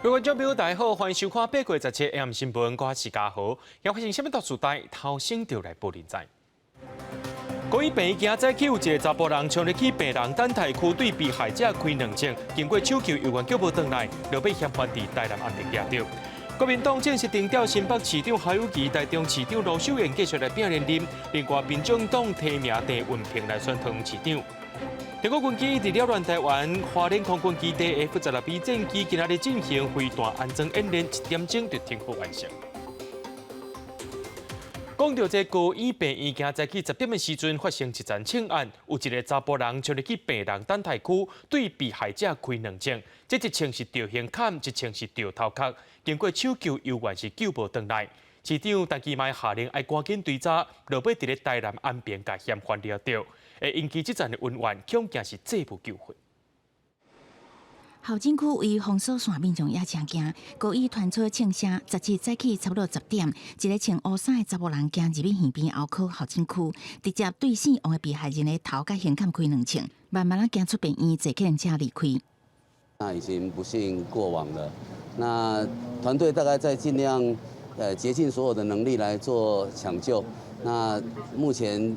各位观众朋友，大家好，欢迎收看8月17日 AM 新闻，我是嘉豪。要发生什么大事代，头先就来报连载。高医病院早起有一个查甫人冲入去病人等待区，对被害者开2枪，经过抢救，由员救无回来，落被嫌犯伫台南安定抓到。国民党正式定调新北市长侯友宜、台中市长罗秀燕继续来拼连任，另外民众党提名陈文平来选台市长。中国军机伫扰乱台湾花莲空军基地 F-12B 战机，今仔日进行飞弹安全演练，1点钟就停火完成。讲到这高医病院，今早起10点的时阵发生一桩枪案，有一个查甫人冲入去病人等待区，对被害者开2枪，这一枪是着胸坎，一枪是着头壳，经过抢救，犹原是救无回来。市长陈其迈下令要赶紧追查，落尾伫咧台南安平甲嫌犯抓到，会引起这阵的混乱，恐惊是这部救回。后进区为封锁线，民众也真惊。高医传出枪声，17早起差不多10点，一个穿乌衫的查某人行入去院边后口后进区，直接对死亡的被害人的头甲胸坎开2枪，慢慢行出病院，坐客人车离开。那已经不幸过往了。那团队大概在尽量竭尽所有的能力来做抢救。那目前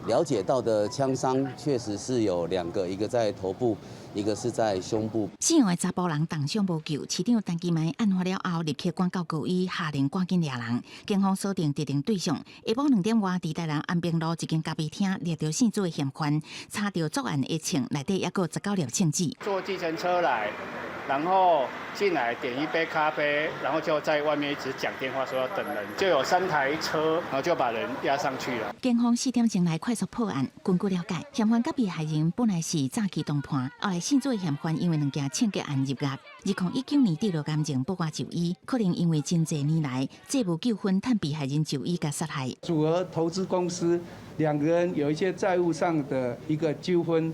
了解到的枪伤确实是有2个，一个在头部，一个是在胸部。死亡的查甫人当场无救，市长陈其迈案发了后，立刻赶到高医，下令赶紧抓人。警方锁定特定对象，下晡2点外，伫台南安平路一间咖啡厅掠到姓朱的嫌犯，查到作案的枪，内底还有19粒枪支。坐计程车来，然后进来点一杯咖啡，然后就在外面一直讲电话说要等人，就有3台车，然后就把人押上去了。警方4点钟来快速破案，根据了解，嫌犯甲被害人本来是早期同伴，后来姓朱的嫌犯因为2件抢劫案入狱。2019年第6感情不外就医，可能因为真侪年来借无纠纷，趁被害人就医甲杀害。组合投资公司2个人有一些债务上的一个纠纷，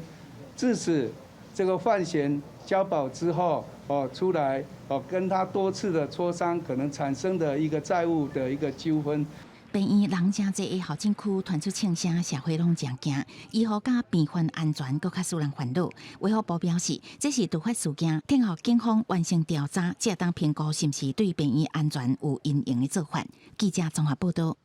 致使这个犯嫌交保之后出来跟他多次的磋商，可能产生的一个债务的一个纠纷。病院人真济的后进区传出枪声，社会拢真惊，医护甲病患安全搁较使人烦恼。卫福部表示，这是突发事件，听候警方完成调查，才当评估是毋是对病院安全有因应的做法。记者综合报道。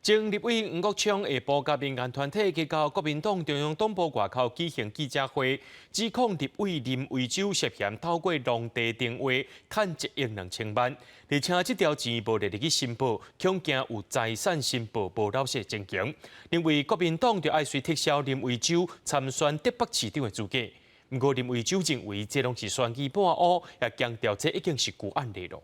前立委黄国昌下晡甲民间团体去到国民党中央党部外口举行记者会，指控立委林维洲涉嫌透过农地定位赚1亿2千万，而且这条钱无列入去申报，恐惊有财产申报无老实情形。认为国民党就爱随撤销林维洲参选台北市长的资格。不过林维洲认为这拢是选举伴乌，也强调这已经是旧案例了。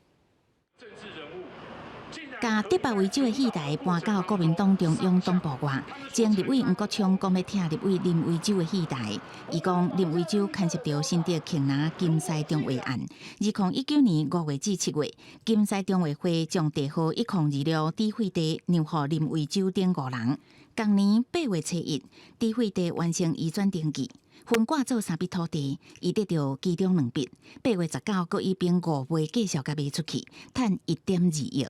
甲台北维州的戏台搬到国民党中央党部外，前立委黄国昌讲要听立委林维洲的戏台。伊讲林维洲牵涉到新竹庆南金狮中华案。2019年5月至7月，金狮中华会将地号102指挥地让予林维洲等5人。同年8月初1，指挥地完成移转登记，分割做3笔土地，伊得到其中2笔。8月19，搁一并5月继续甲卖出去，赚1.2亿。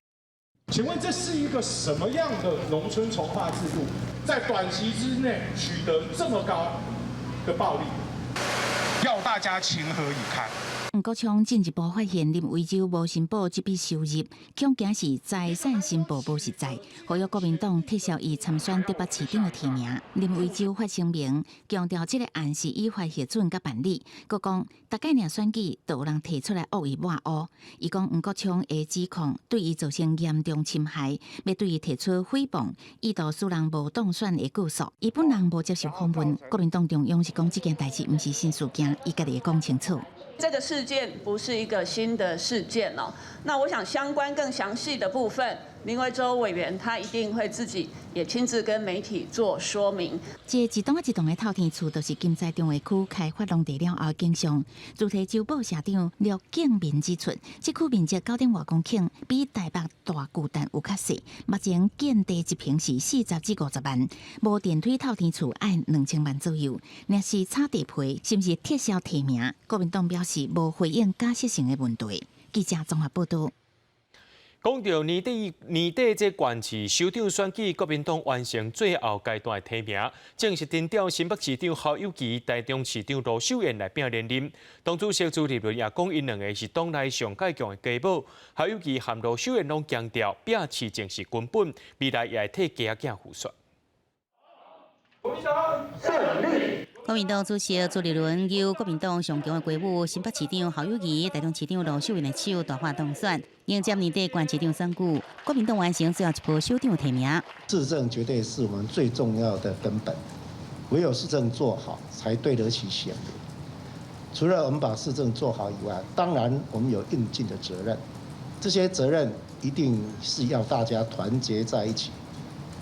请问这是一个什么样的农村重划制度，在短期之内取得这么高的暴利？要大家情何以堪？黄国昌进一步发现林维洲无申报这笔收入，恐惊是财产申报无实在，呼吁国民党撤销伊参选台北市长的提名。林维洲发声明，强调这个案是依法核准甲办理。佮讲，大概领选举都有人提出来恶意抹黑。伊讲黄国昌的指控对伊造成严重侵害，要对伊提出诽谤、意图使人无当选的告诉。伊本人无接受访问，国民党中央是讲这件代志毋是新事件，伊家己会讲清楚。这个事件不是一个新的事件哦。那我想相关更详细的部分，林维洲委员他一定会自己也亲自跟媒体做说明。这一栋一栋的透天厝，都是金狮中华区开发农地了后的景象。主题周报社长陆敬明指出，这区面积9.多公顷，比台北大巨蛋有较细。目前建地一平是40至50万，无电梯透天厝要2000万左右。若是炒地皮，是不是撤销提名？国民党表示无回应假设性的问题。记者综合报道。讲到年底这县市首长选举，国民党完成最后阶段的提名，正式征调新北市长侯友宜、台中市长罗秀燕来并连任。党主席朱立伦也讲，因两个是党内上介强的家母。侯友宜和罗秀燕拢强调，摒市政是根本，未来也会替家囝护选。国民党主席朱立伦由国民党上强的家母新北市长侯友宜、台中市长罗秀燕的手大化当选，迎接年底县市长选举，国民党完成最后一波首长提名。市政绝对是我们最重要的根本，唯有市政做好，才对得起选民。除了我们把市政做好以外，当然我们有应尽的责任，这些责任一定是要大家团结在一起。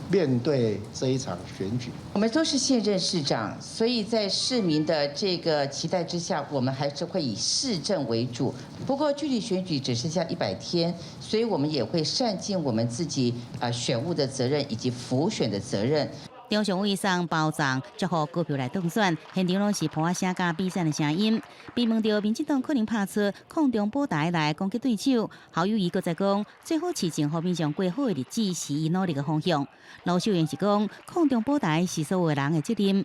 面对这一场选举，我们都是现任市长，所以在市民的这个期待之下，我们还是会以市政为主。不过距离选举只剩下100天，所以我们也会善尽我们自己选务的责任以及辅选的责任。中常委送包藏，祝贺股票来当选，现场拢是破声加比赛的声音。被问到民进党可能拍出抗中保台来攻击对手，侯友宜搁再讲，最好市政和面上过好的日子是伊努力的方向。罗秀燕是讲，抗中保台是所有人的责任。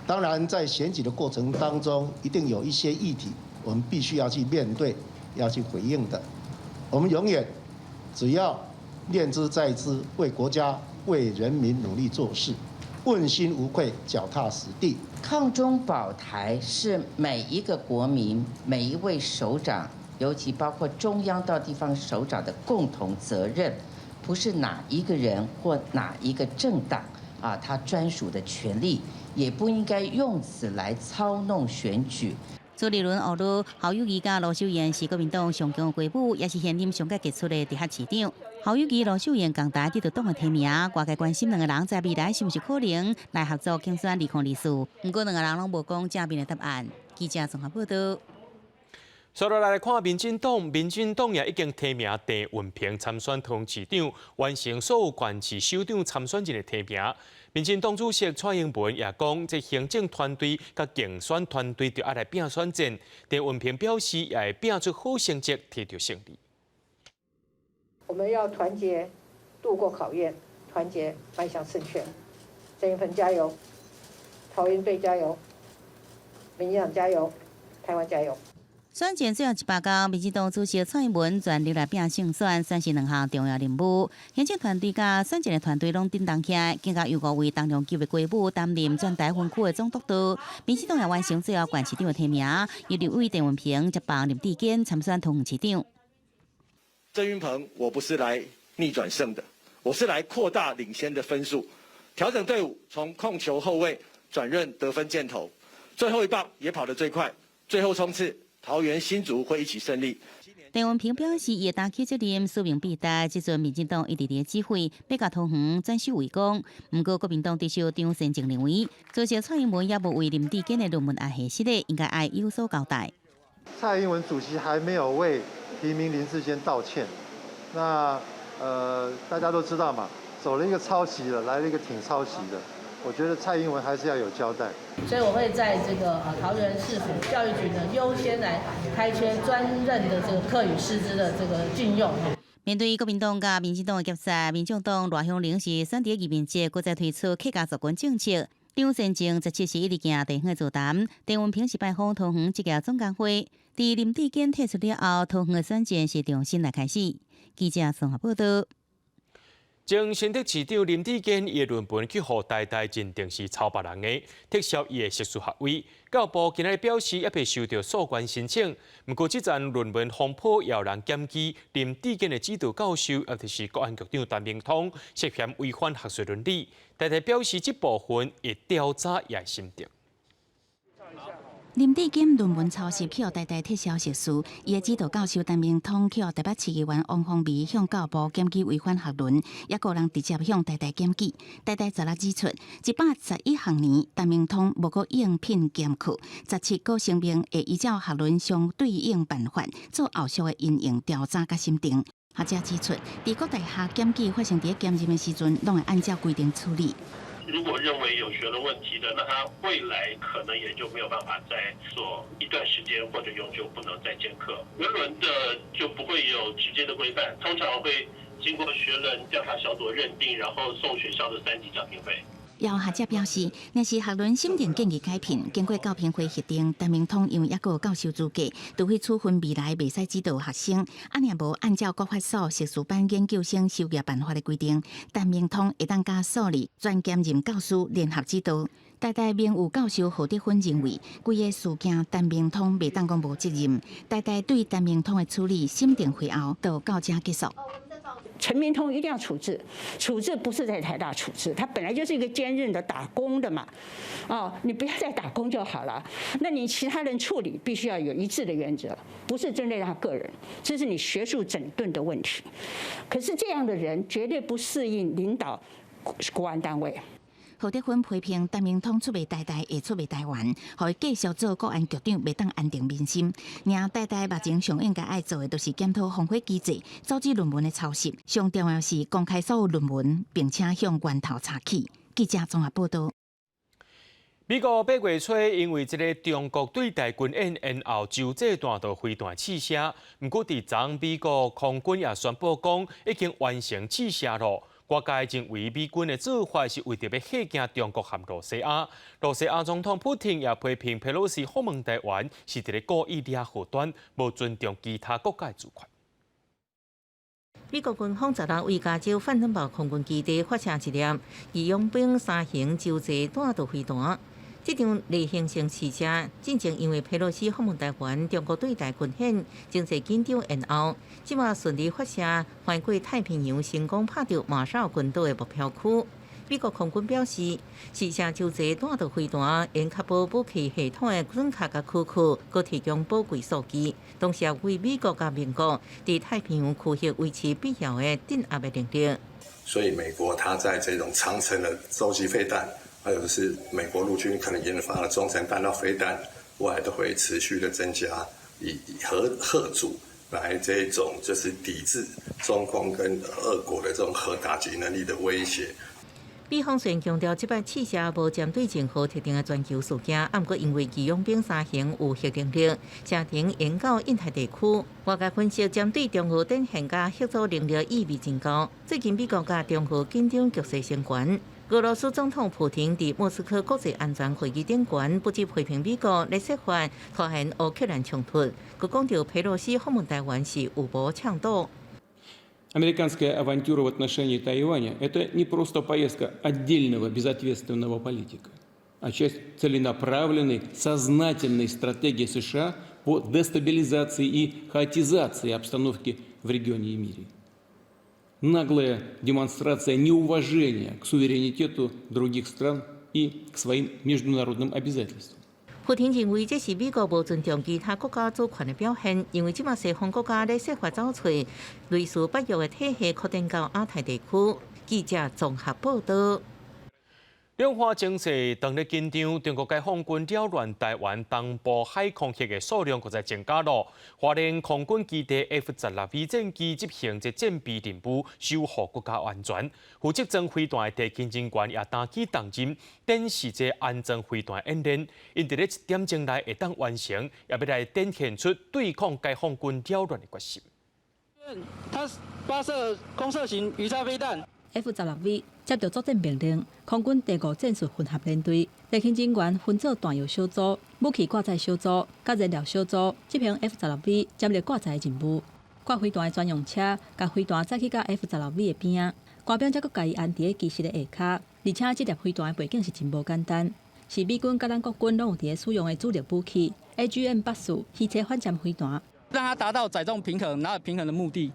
当然，在选举的过程当中，一定有一些议题，我们必须要去面对，要去回应的。我们永远只要念之在之，为国家、为人民努力做事，问心无愧，脚踏实地。抗中保台是每一个国民、每一位首长，尤其包括中央到地方首长的共同责任，不是哪一个人或哪一个政党他专属的权利，也不应该用此来操弄选举。朱立伦、侯友宜加罗秀燕是国民党上强的家母，也是现任上届杰出的直辖市长。侯友宜、罗秀燕共同得到党的提名，外界关心两个人在未来是不是可能来合作竞选2024。不过两个人拢无讲正面的答案。记者综合报道。接落来看民进党也已经提名郑文平参选桃园市长，完成所有县市首长参选人的提名。民进党主席蔡英文也讲，这行政团队甲竞选团队就要来拼选战。郑文平表示，也会拼出好成绩，摕到胜利。我们要团结度过考验，团结迈向胜券。郑文平加油，桃园队加油，民进党加油，台湾加油。选前最后100天，民进党主席蔡英文全力来拼胜选，算是两项重要任务。行政团队甲选前的团队拢振动起来，更加由5位当中级的家母担任全台分区的总督导。民进党也完成最后县市长的提名，由立委郑文平接棒林志坚参选桃园市长。郑运鹏，我不是来逆转胜的，我是来扩大领先的分数，调整队伍，从控球后卫转任得分箭头，最后一棒也跑得最快，最后冲刺。桃园新竹会一起胜利。郑文平表示，伊会担起责任，使命必达。这阵民进党一直伫指挥，要甲桃园转守为攻。不过，国民党对首长陈情认为，主席蔡英文也无为林志坚的论文下下失礼，应该爱有所交代。蔡英文主席还没有为提名林志坚道歉。那大家都知道嘛，走了一个抄袭的，来了一个挺抄袭的。我觉得蔡英文还是要有交代，所以我会在这个桃园市府教育局呢优先来开缺专任的这个课与师资的这个禁用。面对国民党甲民进党的夹杀，民众党赖香伶是选伫议员节，搁再推出客家族群政策。张善政17是一直行地方座谈，郑文平是拜访桃园职业总工会。伫林志坚退出了后，桃园的选战是重新来开始。记者综合报道。前新竹市长林志坚伊的论文去互台大认定是抄别人的，撤销伊的学术学位。教育部今日表示，也未收到诉愿申请。不过，这阵论文风波也有人检举林志坚的指导教授，也就是国安局长陈明通，涉嫌违反学术伦理。台大表示，这部分会调查也审定。林志坚论文抄袭去互台大撤销学术，伊的指导教授陈明通去互台北市议员王凤梅向教育部检举违反学伦，也有人直接向台大检举。台大昨日指出，111学年陈明通无过应聘兼课，17个声明会依照学伦相对应办法做后续的因应调查甲审定。学者指出，各大学检举发生伫检任的时阵，拢会按照规定处理。如果认为有学伦问题的，那他未来可能也就没有办法再做一段时间或者永久不能再兼课。学伦的就不会有直接的规范，通常会经过学伦调查小组认定，然后送学校的3级奖评会。有学者表示，若是学伦审定建议改评，经过教评会核定，陈明通因为抑个有教授资格，就会处分未来袂使指导学生。若无按照国法所硕士班研究生修业办法的规定，陈明通会当加数理专兼任教师联合指导。台大名誉教授何德芬认为，规个事件陈明通袂当讲无责任。台大对陈明通的处理审定会后，就到这结束。陈明通一定要处置，处置不是在台大处置，他本来就是一个兼任的打工的嘛，你不要再打工就好了。那你其他人处理必须要有一致的原则，不是针对他个人，这是你学术整顿的问题。可是这样的人绝对不适应领导国安单位。何德芬批评陈明通出卖台大，会出卖台湾，互伊继续做国安局长，袂当安定民心。而台大目前上应该爱做的，就是检讨防火机制，阻止论文的抄袭。上重要是公开所有论文，并且向源头查起。记者综合报道。美国8月初因为这个中国对台军演后，就这段就飞弹试射。不过，伫昨美国空军也宣布讲，已经完成试射了。外界认为美军的做法是为着要吓惊中国和罗西亚。罗西亚总统普京也批评佩洛西访问台湾是伫咧故意掠祸端，无尊重其他国家的主权。美国军方10日为加州范登堡空军基地发射一辆义勇兵3型洲际弹道飞弹。这场例行性试射，进前因为佩洛西访问台湾，中国对台军演经济紧张延后，即马顺利发射，翻过太平洋，成功拍到马绍尔群岛的目标区。美国空军表示，试射洲际弹道飞弹，应确保武器系统的准确甲区域，佮提供宝贵数据，同时也为美国甲民国伫太平洋区域维持必要的镇压的能力。所以，美国它在这种长程的洲际飞弹。还有就是美国陆军可能研发的中程弹道飞弹，未来都会持续的增加，以核主来这种就是抵制中共跟俄国的这种核打击能力的威胁。美方虽然强调这摆试射无针对任何特定的全球事件，不过因为义勇兵3型有核能力，射程延到印太地区。外界分析，针对中俄展现甲核武能力意味真高。最近美国甲中俄紧张局势升悬。俄罗斯总统普京伫莫斯科国际安全会议顶悬，不止批评美国咧设法拖延乌克兰冲突，佮讲到佩洛西访问台湾是有无倡导。Американская авантюра в отношении Тайваня – это не просто поездка отдельного безответственного политика, а часть целенаправленной, сознательной стратегии США по дестабилизации и хаотизации обстановки в регионе и мире. Наглая демонстрация неуважения к суверенитету других стран и к своим международным обязательствам. 普京认为这是美国无尊重其他国家主权的表现，因为即马西方国家咧设法找找类似北约的体系扩展到亚太地区。记者综合报道。两岸情势当咧紧张，中国解放军扰乱台湾东部海空域的数量，搁在增加咯。花莲空军基地 F-16V 战机执行这战备任务，守护国家安全。负责装飞弹的地勤人员也担起重任，展示这安装飞弹演练。因伫咧1点钟内会当完成，也要来展现出对抗解放军扰乱的决心。它发射空射型鱼叉飞弹。F-16V 接到作战命令，空军第5战术混合连队地勤人员分做弹药小组、武器挂载小组、甲燃料小组，执行 F-16V 接入挂载的任务。挂飞弹的专用车，甲飞弹载去到 F-16V 的边仔，官兵则佫家己安伫机师的下骹，而且这粒飞弹的背景是真无简单，是美军甲咱国军拢有伫咧使用的主力武器 AGM-84汽车反舰飞弹，让它达到载重平衡，然后平衡的目的。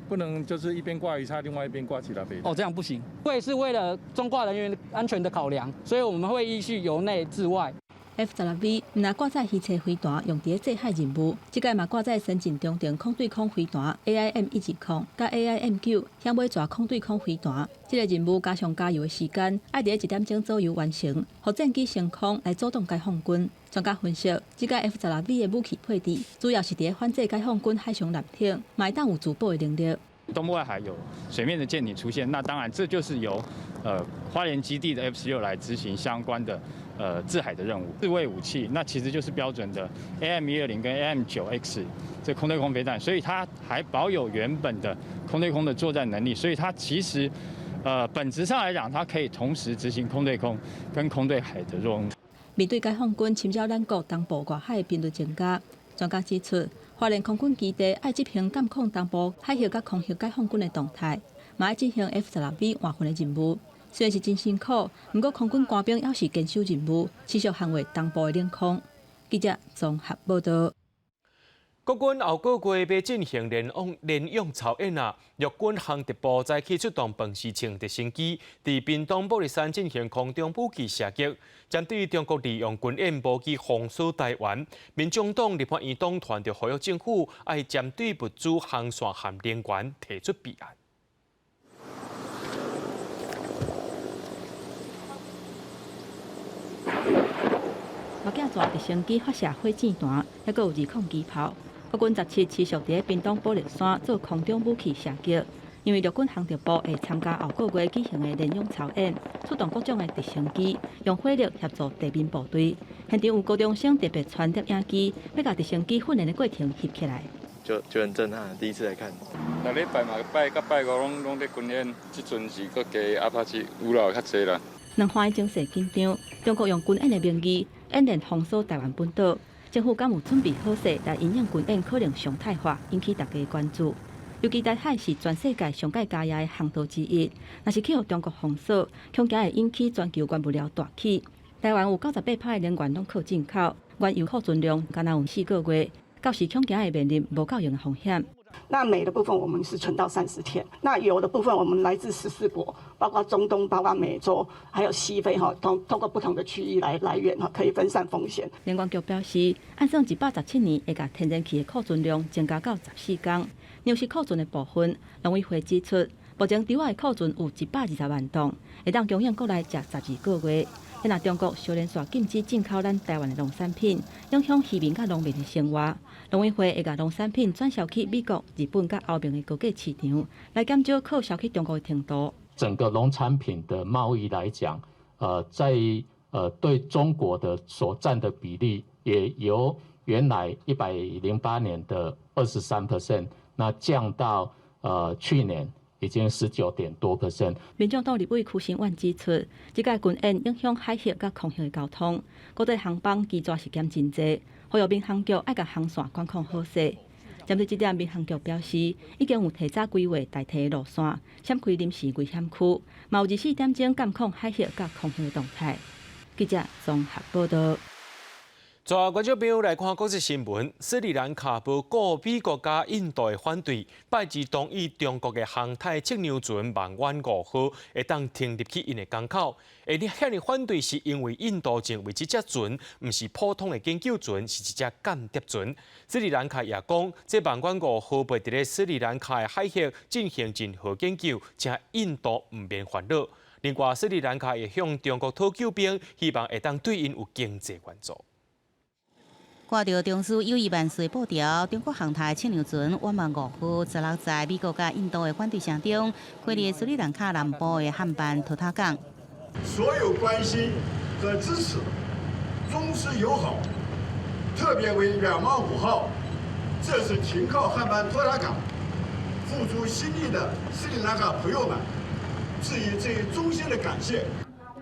不能就是一边挂鱼叉，另外一边挂其他飞弹。这样不行。会是为了中挂人员安全的考量，所以我们会依序由内至外。F-16V 毋但挂载汽车飞弹用伫制海任务，即届嘛挂载先进中程空对空飞弹 AIM-120甲 AIM-9响尾蛇空对空飞弹。即个任务加上加油的时间，爱伫1点钟左右完成，互战机升空来阻挡解放军。专家分析，即届 F-16V 的武器配置主要是伫反制解放军海上舰艇，嘛会当有自保的能力。东部外海有水面的舰艇出现，那当然这就是由花莲基地的 F-16来执行相关的制海的任务。自卫武器那其实就是标准的 AM-120跟 AM-9X 这空对空飞弹，所以它还保有原本的空对空的作战能力，所以它其实本质上来讲，它可以同时执行空对空跟空对海的任务。面对解放军侵扰咱国东部外海频率增加，专家指出，花莲空军基地爱执行监控东部海峡甲空域解放军的动态，嘛爱进行 F-16V 换训的任务。虽然是真辛苦，不过空军官兵也是坚守任务，持续捍卫东部的领空。记者综合报道。国军后个月要进行联用操演啊！陆军航特部早起出动彭氏称直升机，伫屏东玻璃山进行空中武器射击。针对中国利用军演武器封锁台湾，民众党立法院党团就呼吁政府爱针对物资、航线和能源提出备案。外架抓直升机发射火箭弹，还佫有2控机炮。国军17持续伫屏东玻璃山做空中武器射击，因为陆军航特部会参加后个月举行的联用操演，出动各种的直升机，用火力协助地面部队。现场有高中生特别穿摄影机，要甲直升机训练的过程翕起来。就很震撼，第一次来看。每礼拜嘛，拜甲拜五拢咧军演，即阵是搁加阿帕奇有啦较济啦。两方的情势紧张，中国用军演的名义演练封锁台湾本岛。政府敢有准备好势来因应军演可能常态化，引起大家关注。尤其台海是全世界上界加压的航道之一，若是去互中国封锁，恐惊会引起全球原物料大起。台湾有98%的能源拢靠进口，原油库存量敢若有4个月，到时恐惊会面临无够用的风险。那煤的部分我们是存到30天，那油的部分我们来自14国，包括中东、包括美洲，还有西非通过不同的区域来源可以分散风险。能源局表示，按算117年会把天然气的库存量增加到14天。粮食库存的部分，农委会指出，目前台湾的库存有120万吨，会当供应国内食12个月。若中国小连续禁止进口咱台湾的农产品，影响渔民甲农民的生活。农委会会把农产品转销去美国、日本甲欧盟的高价市场，来减少靠销去中国的程度。整个农产品的贸易来讲，在对中国的所占的比例，也由原来108年的23%，那降到去年已经19.多%。民众党立委邱新万指出，这届军演影响海峡甲空域的交通，国际航班机抓是减真济，呼吁民航局爱甲航线管控好势。针对这点，民航局表示，已经有提早规划代替路线，闪开临时危险区，嘛有24点钟监控海峡甲空域的动态。记者综合报道。在观众朋友来看国际新闻，斯里兰卡不顾美国加印度的反对，拜二同意中国的航太测量船万湾5号会当停入去因的港口。而你遐尼反对，是因为印度认为这只船不是普通的研究船，是一只间谍船。斯里兰卡也讲，这万湾5号会伫咧斯里兰卡的海峡进行任何研究，请印度唔免烦恼。另外，斯里兰卡也向中国讨救兵，希望会当对因有经济援助。挂着中苏友谊万岁布条，中国航太测量船万万5号16在美国甲印度的反对声中，飞离斯里兰卡南部的汉班托塔港。所有关心和支持中斯友好，特别为2万5号这次停靠汉班托塔港付出心力的斯里兰卡朋友们，致以最衷心的感谢。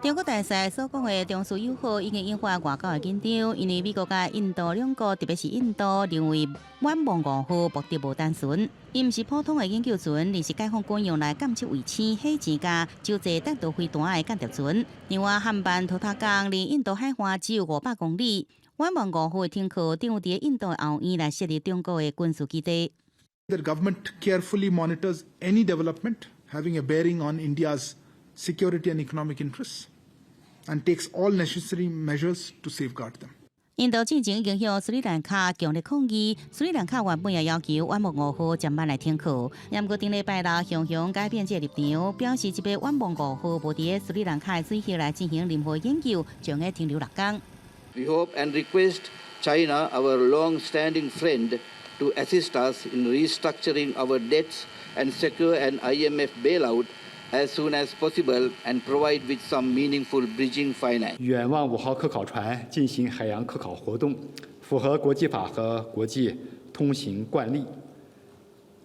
中国大使所讲的中苏友好已经引发外交的紧张，因为美国甲印度两国，特别是印度认为万望5号目的无单纯，伊毋是普通的研究船，而是解放军用来监测卫星、火箭甲洲际弹道飞弹的间谍船。另外，汉班托塔港离印度海岸只有500公里，万望5号的停靠场伫印度的后院来设立中国的军事基地。The government carefully monitors any development having a bearing on India's security and economic interests, and takes all necessary measures to safeguard them. 印度之前已经向斯里兰卡强烈抗议，斯里兰卡原本也要求万望5号暂慢来停靠，不过顶礼拜六雄雄改变这立场，表示这边万望5号无伫斯里兰卡的水域来进行任何研究，将会停留6天。We hope and request China, our long-standing friend, to assist us in restructuring our debts and secure an IMF bailout as soon as possible and provide with some meaningful bridging finance. 远望5号科考船进行海洋科考活动，符合国际法和国际通行惯例，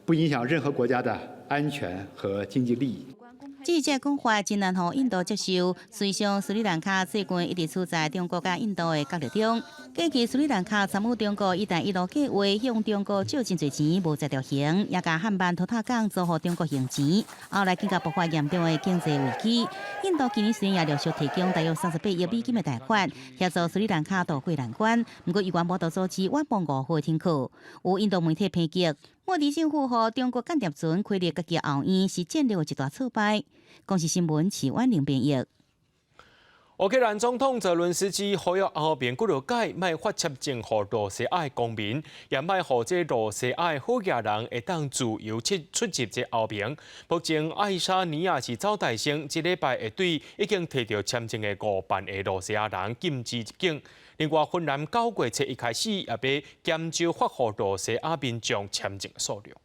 不影响任何国家的安全和经济利益。 记者讲话真难互印度接受，随上斯里兰卡最近一直处在中国甲印度的角力中。近期斯里兰卡参与中国"一带一路"计划，向中国借真侪钱，无在条形，也甲汉办拖塔港遭互中国刑钱，后来更加爆发严重的经济危机。印度今年虽然也陆续提供大约38亿美金的贷款，协助斯里兰卡渡过难关，不过有关无度组织晚报5号停课。有印度媒体抨击，莫迪政府和中国间谍船开立家己后院是战略的一大挫败。公司新闻是婉玲编译。乌克兰总统泽伦斯基呼吁后边几条街卖发签证予罗西亚公民，也卖予这罗西亚好野人会当自由出入这后边。目前爱沙尼亚是招待省，这礼拜会对已经摕到签证的5万个罗西亚人禁止入境。另外，芬兰9月初一开始也要减少发予罗西亚民众签证数量。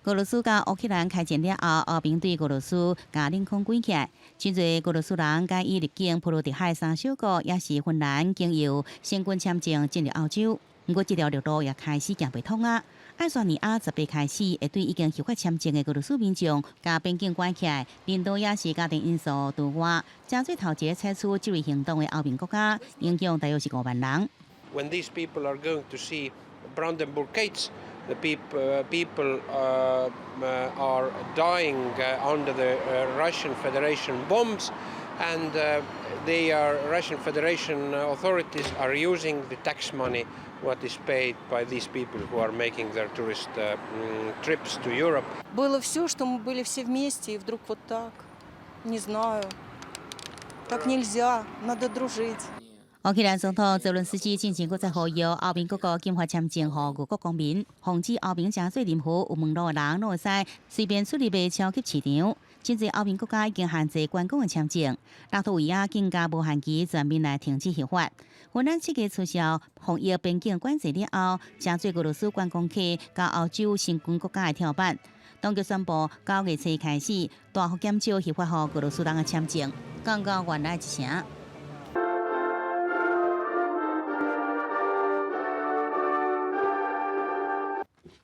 俄罗斯甲乌克兰开战了后，后边对俄罗斯甲领空关起来，真侪俄罗斯人介意入境普鲁迪海3小国，也是芬兰经由先军签证进入欧洲。不过，这条陆路也开始行不通啊！爱沙尼亚18开始会对已经合法签证的俄罗斯民众甲边境关起来，领导也是家庭因素除外，加最头一采取这类行动的欧盟国家，影响大约是5万人。When these people are going to see Brandenburg Gates. The people are dying under the Russian Federation bombs, and Russian Federation authorities are using the tax money what is paid by these people who are making their tourist trips to Europe. Было все, что мы были все вместе, и вдруг вот так. Не знаю. Так нельзя. Надо дружить. 乌克兰总统泽伦斯基进前，搁再呼吁欧盟各国禁发签证予俄国公民，防止欧盟加税任何有门路的人拢会使随便出入的超级市场。真侪欧盟国家已经限制观光的签证，拉脱维亚更加无限期全面来停止合法。芬兰7月取消防疫边境管制了后，加最俄罗斯观光客到欧洲新军国家的跳板。当局宣布9月初开始大幅减少合法予俄罗斯人的签证，降到原来1成。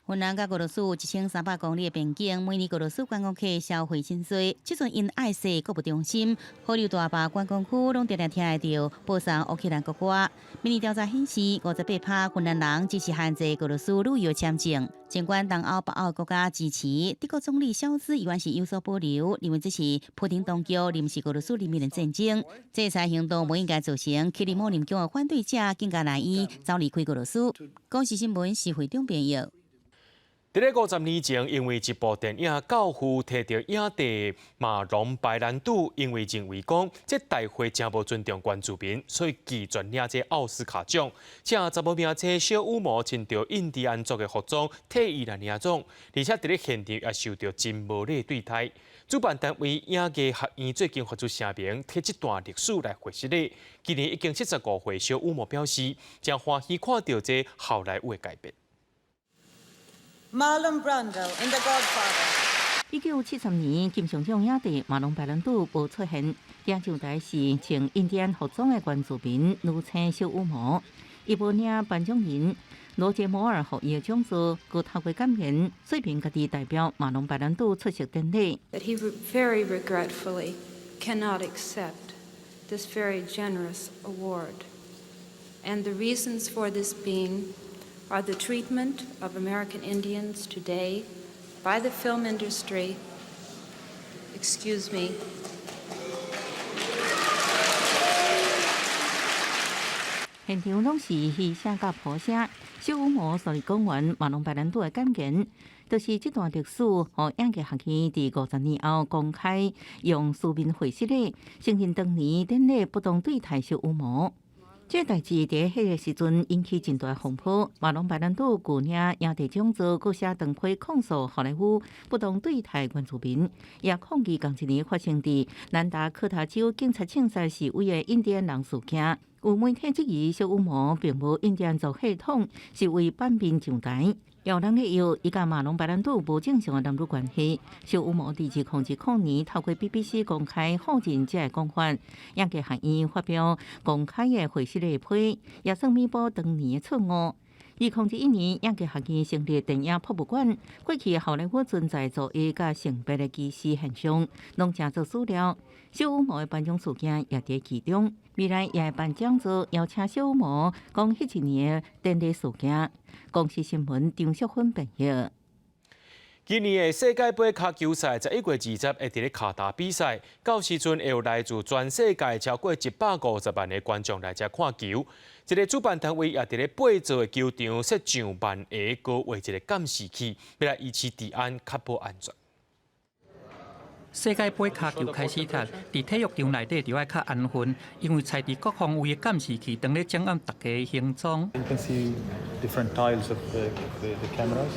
芬兰甲俄罗斯有1300公里的边境，每年俄罗斯观光客消费真多。即阵因爱惜国不中心，河流大坝观光区拢常常听会到报上乌克兰国歌。民意调查显示，58%芬兰人支持限制俄罗斯旅游签证。尽管东欧、北欧国家支持，德国总理肖兹依然是有所保留，认为这是普丁当局临时俄罗斯人民的战争。制裁行动不应该造成克里姆林宫的反对者更加难以早离开俄罗斯。公视新闻是会中编译。 在50年前，因为一部电影《教父》摕到影帝马龙白兰度，因为认为讲这大会真无尊重原住民，所以拒绝领这奥斯卡奖。且15名这小羽毛穿着印第安族的服装，特意来领奖，而且伫现场也受到真无理对待。主办单位影艺学院最近发出声明，摕这段历史来回忆咧。今年已经75岁小羽毛表示，真欢喜看到这好莱坞的改变。 Marlon Brando in The Godfather。1970年，金像奖影帝马龙白兰度无出现，领奖台是穿印第安服装的原住民女青小羽毛，伊无领颁奖人罗杰摩尔予伊的奖座，佮透过感言说明家己代表马龙白兰度出席典礼。That he very regretfully cannot accept this very generous award, and the reasons for this being. Are the treatment of American Indians today by the film industry, excuse me, 现场拢是戏声甲谱声，小羽毛所讲完马龙白兰度的感言，就是这段历史，和影剧学院伫50年后公开用书面回忆咧，承认当年典礼不当对待小羽毛。 这代志伫迄个时阵引起真大风波。马龙白兰度旧领影帝奖座，佮写长批控诉好莱坞不当对待原住民，也抗议同一年发生伫南达科他州警察枪杀示威的印第安人事件。有媒体质疑小羽毛并无印第安族血统，是为反面上台。有人理由，伊甲马龙白兰度无正常的男女关系。小乌某伫控制去年透过 BBC 公开否认这个讲法，亚嘅学院发表公开的回息例批，也算弥补当年的错误。2001年，亚嘅学院成立电影博物馆，过去好莱坞存在左翼甲性别的歧视现象，拢正做史料。小乌某的颁奖事件也伫其中，未来也会办讲座，邀请小乌某讲迄一年的典礼事件。公司新闻张淑芬报道。今年的世界杯卡球赛11月20会伫咧卡达比赛，到时阵会有来自全世界超过150万的观众来遮看球。一个主办单位也伫咧8座的球场设上万个高画一个监视器，要来维持治安，确保安全。世界杯卡球开始踢，伫体育场内底就要较安分，因为采伫各方位的监视器当咧掌握大家的行踪。You can see different tiles of the cameras.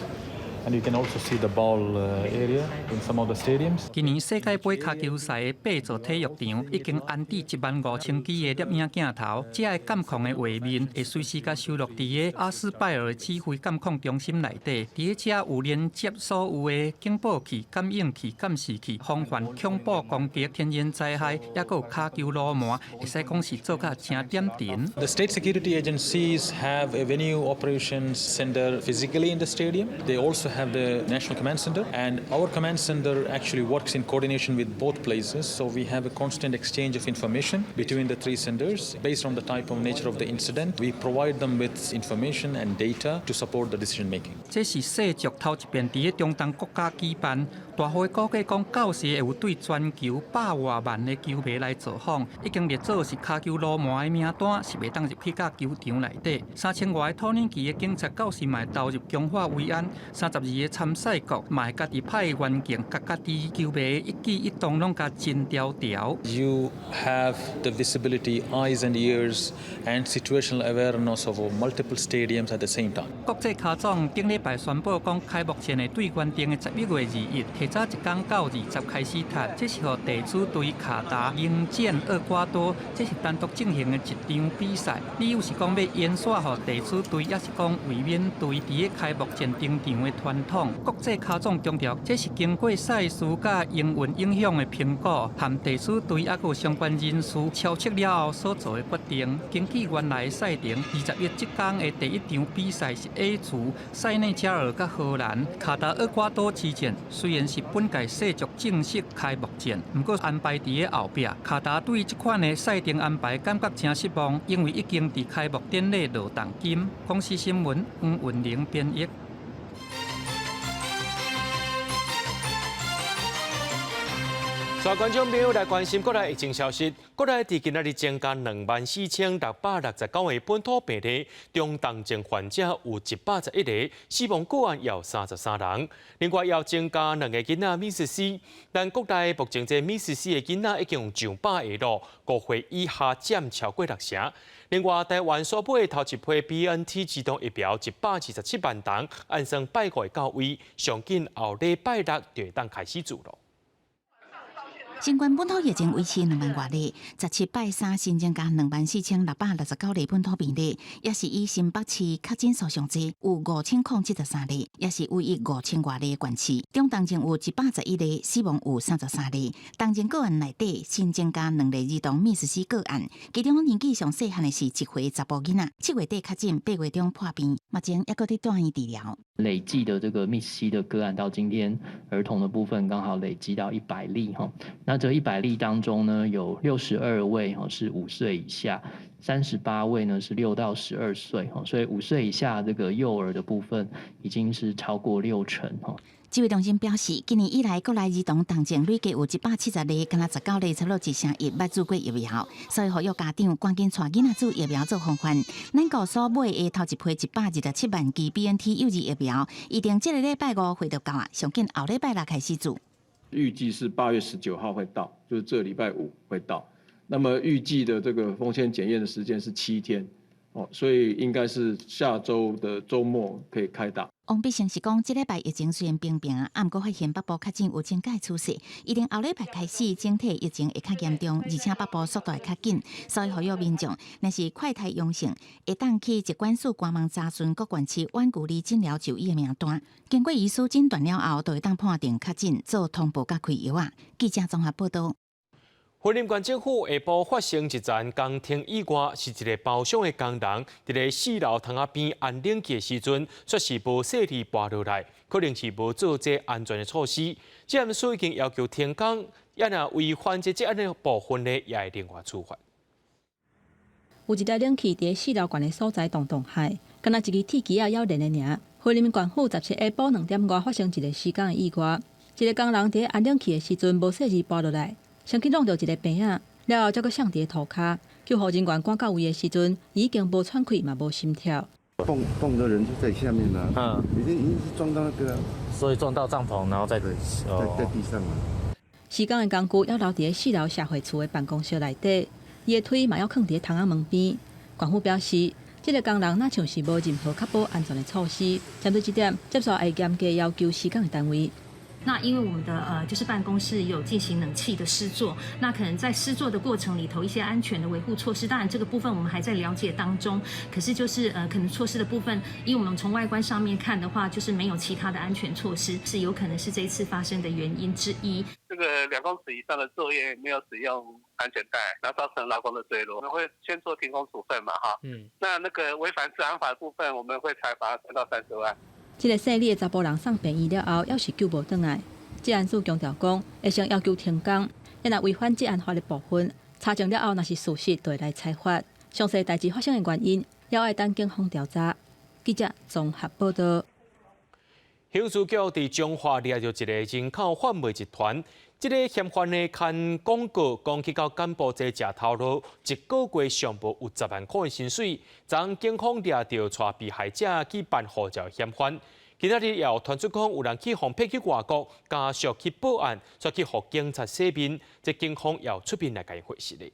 And you can also see the ball area in some of the stadiums. 今年世界杯卡球赛的8座体育场已经安置15000支的摄影镜头，这个监控的画面会随时甲收录伫个阿斯拜尔指挥监控中心内底。伫个遮有连接所有的警报器、感应器、监视器，防范恐怖攻击、天然灾害，也有卡球路网，会使讲是做甲正点点。The state security agencies have a venue operations center physically in the stadium. They also have the National Command Center, and our command center actually works in coordination with both places, so we have a constant exchange of information between the three centers. Based on the type of nature of the incident, we provide them with information and data to support the decision making. 这是世足头一遍伫中东国家举办，大会估计讲到时会有对全球100多万的球迷来造访，已经列做是卡球路网的名单，是袂当入去甲球场内底。3000外土耳其的警察到时嘛会投入强化维安，32个参赛国嘛会家己派员警，甲家己球迷一举一动拢甲真条条。You have the visibility, eyes and ears, and situational awareness of multiple stadiums at the same time. 国际卡总顶礼拜宣布讲，开幕前的对原定的11月2日，提早1天到20开始踢。这是互地主队卡达迎战厄瓜多，这是单独进行的一场比赛。理由是讲要延续互地主队，也是讲卫冕队伫个开幕前登场的传统。国际卡总强调，这是经过赛事甲营运影响的评估，和地主队也有相关人士超测了后所做的决定。根据原来的赛程，20月这天的第一场比赛是 A 组，塞内加尔甲荷兰、卡达厄瓜多之战。虽然是本届世足正式开幕战，不过安排伫个后壁。卡达对这款的赛程安排感觉真失望，因为已经伫开幕典礼落重金。公司新闻黄云玲编译。全观众朋友来关心国内疫情消息。国内伫今仔日增加24669个本土病例，中重症患者有111个，死亡个案也有33人。另外，也增加2个囡仔米斯斯。但国内目前这米斯斯的囡仔已经有上百个咯，5岁以下占超过60%。另外，台湾所买的头一批 BNT 儿童疫苗127万筒，按算8月到位，上紧后礼拜6就会当开始做咯。新冠本土疫情维持2万多例，17拜3新增加24669例本土病例，也是以新北市确诊数上济，有5073例，也是唯一5000多例的县市。中重症有111例，死亡有33例。重症个案内底新增加2例儿童密斯氏个案，其中年纪上细汉的是1岁查甫囡仔，7月底确诊，8月中破病，目前还搁伫住院治疗。累计的这个密斯氏的个案到今天，儿童的部分刚好累积到100例哈。那这100例当中呢，有62位是5岁以下，38位呢是6到12岁，所以5岁以下这个幼儿的部分已经是超过60%。指挥中心表示，今年以来国内儿童重症累计有170例，敢若19例差不多1成1捌做过疫苗，所以呼吁家长赶紧带囡仔做疫苗做防范。咱国所买的头一批127万剂 BNT 幼儿疫苗，预定这个礼拜5会就到啊，上紧后礼拜6开始做。预计是8月19号会到，就是这礼拜5会到。那么预计的这个风险检验的时间是7天，所以应该是下周的周末可以开打。王必胜是讲，这礼拜疫情虽然平平啊，毋过发现北部确诊有增加的趋势，一定后礼拜开始整体疫情会较严重，而且北部速度会较紧，所以呼吁民众若是快筛阳性，会当去疾管署官网查询各县市远距离诊疗就医的名单，经过医师诊断了后，就会当判定确诊，做通报甲开药啊。记者综合报道。云林县政府下晡发生一站工厅意外，是一个包厢的工人伫咧4楼窗仔边按冷气的时阵，说是无细力拔落来，可能是无做这安全的措施。检验所已经要求停工，也若违反这安的部分呢，也会另外处罚。有一台冷气伫4楼悬的所在动害，敢若一支铁机仔要连的尔。云林县府17下晡2点外发生一个施工的意外，一个工人伫按冷气的时阵无细力拔落来。先去弄到一个病仔，了后才搁上伫个涂骹。救护人员赶到位的时阵，已经无喘气，嘛无心跳。蹦的人就在下面了，已经是撞到那个，所以撞到帐篷，然后在地上了。施工的工具要留伫个4楼社会厝的办公室内底，伊的腿嘛要放伫个窗仔门边。官府表示，这个工人若像是无任何确保安全的措施，针对这点，接受会严格要求施工的单位。那因为我们的就是办公室有进行冷气的施作，那可能在施作的过程里头一些安全的维护措施，当然这个部分我们还在了解当中。可是就是可能措施的部分，因为我们从外观上面看的话，就是没有其他的安全措施，是有可能是这一次发生的原因之一。这个2公尺以上的作业没有使用安全带，然后造成劳工的坠落，我们会先做停工处分嘛，哈。那个违反治安法的部分，我们会裁罚3到30万。这个姓李的查甫人送病院了后，要是救无转来，治安署强调讲，会先要求停工，也若违反治安法的部分，查证了后若是事实，就会来裁罚。详细代志发生的原因，也要等警方调查。记者综合报道。刑事局伫中华抓到一个人口贩卖集团，这个嫌犯呢看广告讲去到柬埔寨食头路，一个月上无有10万块的薪水。昨警方抓到带被害者去办护照嫌犯，今仔日又传出讲有人去互骗去外国，家属去报案，却去互警察洗面，这警方要出面来解回事的。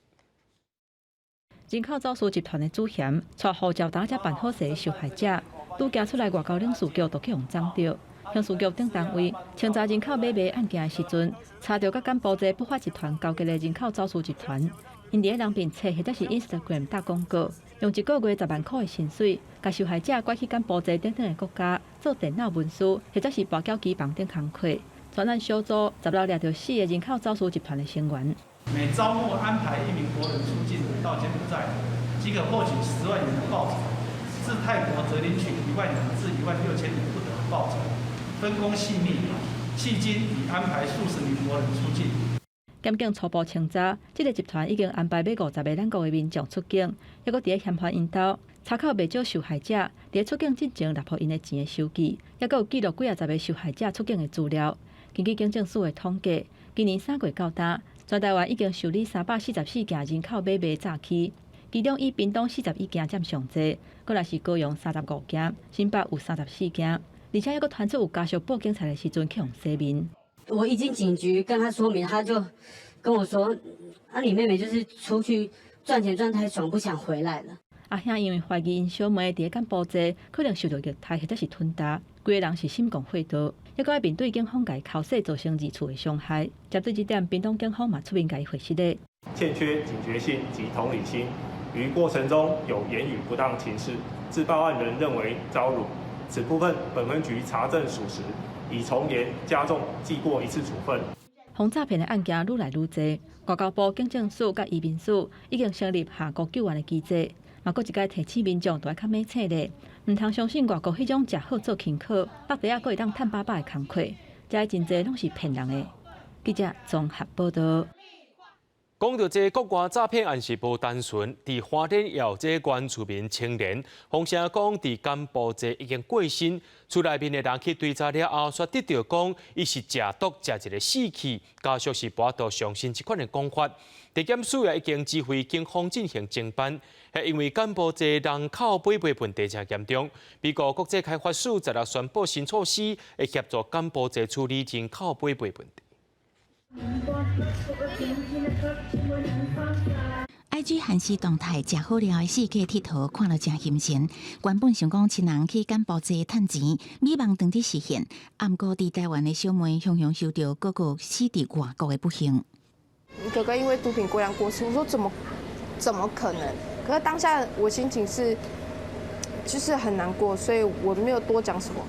人口走私集团的主嫌，带护照打才办好势的受害者，拄行出来外交领事局，就去互撞到。刑事局等单位清查人口买卖案件的时阵，查到甲柬埔寨不法集团交结的人口走私集团，因伫人面册或者是 Instagram 打广告，用一个月10万块的薪水，甲受害者拐去柬埔寨等等的国家做电脑文书，或者是跋筊机房等工课。专案小组10楼抓到4个人口走私集团的成员。每招募安排1名国人出境到柬埔寨，即可获取10万元的报酬；至泰国则领取1万元至16000元不等的报酬。分工细密，迄今已安排数十名国人出境。检警初步清查，这个集团已经安排要50个咱国的民众出境，还阁伫咧嫌犯因兜查扣袂少受害者伫咧出境之前纳付因的钱的收据，还阁有记录几10个受害者出境的资料。根据警政署的统计，今年3月到今，全台湾已经受理344件人口买卖诈欺，其中以屏东41件占上侪，阁来是高雄35件，新北有34件。而且还阁传出有家属报警察的时阵去用洗面。我已经警局跟他说明，他就跟我说：“你妹妹就是出去赚钱赚太爽，不想回来了。”阿兄因为怀疑因小妹伫柬埔寨可能受到虐待或者是吞打，规个人是心肝肺毒，还阁要面对警方甲伊敲死造成2处的伤害。针对这点，屏东警方嘛出面甲伊回释的。欠缺警觉性及同理心，于过程中有言语不当情事，自报案人认为遭辱。此部分本分局查证属实，已从严加重记过1次处分。防诈骗的案件愈来愈多，外交部警政署甲移民署已经成立下国救援的机制，嘛阁一概提醒民众都要较买册咧，唔通相信外国迄种食好做轻巧，北地啊阁会当趁饱饱的工课，这真侪拢是骗人的。记者综合报道。讲到这国外诈骗案是无单纯，伫花莲也有这原住民青年，风声讲伫柬埔寨已经过身，厝内面的人去追查了后，却得到讲伊是食毒食一个死去，家属是无法度相信这款的讲法。地检署也已经指挥警方进行侦办，系因为柬埔寨人口买卖问题真严重，美国国际开发署16宣布新措施，会协助柬埔寨处理人口买卖问题。IG 限时动态，食好料的四界佚佗，看了真欣神。原本想讲亲人去柬埔寨趁钱，美梦当地实现。毋过伫台湾的小妹常常受到哥哥死伫外国的不幸。哥哥因为毒品过量过世，我说怎么可能？可是当下我心情是就是很难过，所以我没有多讲什么。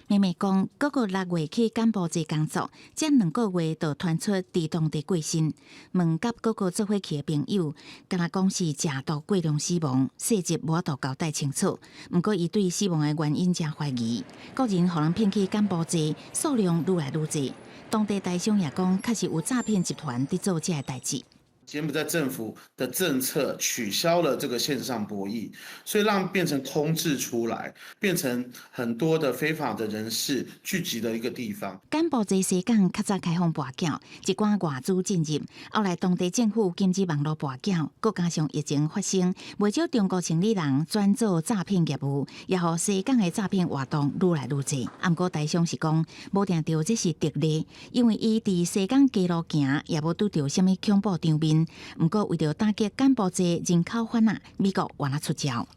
妹妹讲，哥哥6月去柬埔寨工作，这2个月就传出伫当地过身。问甲哥哥做伙去的朋友，敢若讲是食毒过量死亡，细节无法度交代清楚。毋过伊对死亡的原因真怀疑，个人互人骗去柬埔寨数量愈来愈侪。当地大商也讲，确实有诈骗集团伫做这个代志。柬埔寨政府的政策取消了这个线上博弈，所以让变成空置出来，变成很多的非法的人士聚集的一个地方。柬埔寨西港较早开放跋筊，一寡外资进入，后来当地政府禁止网络跋筊，再加上疫情发生，不少中国生理人转做诈骗业务，也互西港的诈骗活动愈来愈侪。不过大商是讲，无定到这是特例，因为伊伫西港街路行，也无拄到什么恐怖场面。不过，为了打击柬埔寨人口贩仔，美国换了出招。